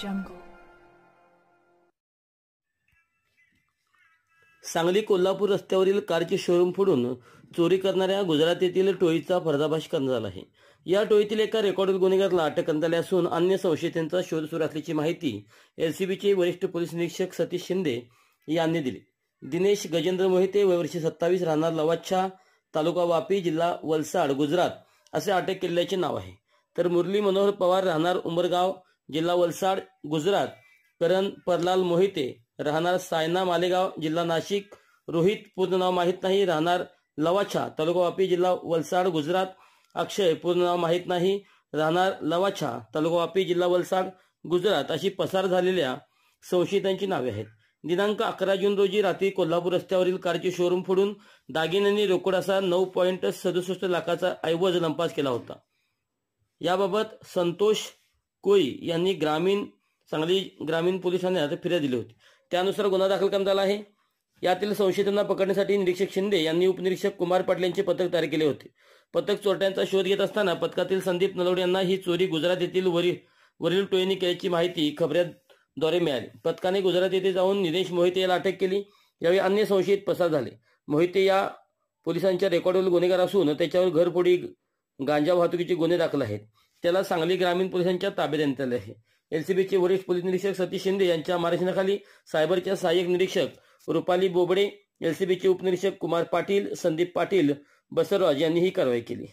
jungle. Sangli Kolhapur रस्त्यावरील कारचे showroom फोडून चोरी करणाऱ्या गुजरातेतील टोळीचा पर्दाफाश करण्यात आला आहे. या टोळीतील एका रेकॉर्डेड गुन्हेगाराला अटक करण्यात आली असून अन्य संशयितांचा शोध सुरू असल्याची माहिती एलसीबीचे वरिष्ठ पोलीस निरीक्षक सतीश शिंदे यांनी दिली. दिनेश गजेंद्र मोहिते वय वर्ष 27 राहणार लवाच्छा तालुका वापी जिल्हा वलसाड गुजरात असे अटक केलेल्याचे नाव आहे. तर मुरली मनोहर पवार राहणार उमरगाव जिल्हा वलसाड गुजरात, करण परलाल मोहिते राहणार सायना मालेगाव जिल्हा नाशिक, रोहित पूर्ण नाव माहीत नाही राहणार लवाछा तालुका वापी जिल्हा वलसाड गुजरात, अक्षय पूर्ण नाव माहीत नाही राहणार लवाछा तालुका वापी जिल्हा वलसाड गुजरात अशी पसार झालेल्या संशयितांची नावे आहेत. दिनांक 11 जून रोजी रात्री कोल्हापूर रस्त्यावरील कारचे शोरूम फोडून दागिन्यांनी रोकड असा 9.67 लाखाचा ऐवज लंपास केला होता. याबाबत संतोष कोळी यांनी सांगली ग्रामीण पोलीस ठाण्यात फिर्याद दिली होती. त्यानुसार गुन्हा दाखल करण्यात आला आहे. यातील संशयितांना पकडण्यासाठी निरीक्षक शिंदे यांनी उपनिरीक्षक कुमार पाटील यांचे पथक तयार केले होते. पथक चोरट्यांचा शोध घेत असताना पथकातील संदीप नलवडे यांना ही चोरी गुजरात येथील वरील टोळीने केल्याची माहिती खबऱ्याद्वारे मिळाली. पथकाने गुजरात येथे जाऊन दिनेश मोहिते याला अटक केली. यावेळी अन्य संशयित पसार झाले. मोहिते या पोलिसांच्या रेकॉर्डवरील गुन्हेगार असून त्याच्यावर घरफोडी गांजा वाहतुकीचे गुन्हे दाखल आहेत. त्याला सांगली ग्रामीण पोलिसांच्या ताब्यात देण्यात आले आहे. एलसीबीचे वरिष्ठ पोलीस निरीक्षक सतीश शिंदे यांच्या मार्गदर्शनाखाली सायबरच्या सहाय्यक निरीक्षक रुपाली बोबडे, एलसीबीचे उपनिरीक्षक कुमार पाटील, संदीप पाटील, बसवराज यांनी ही कारवाई केली.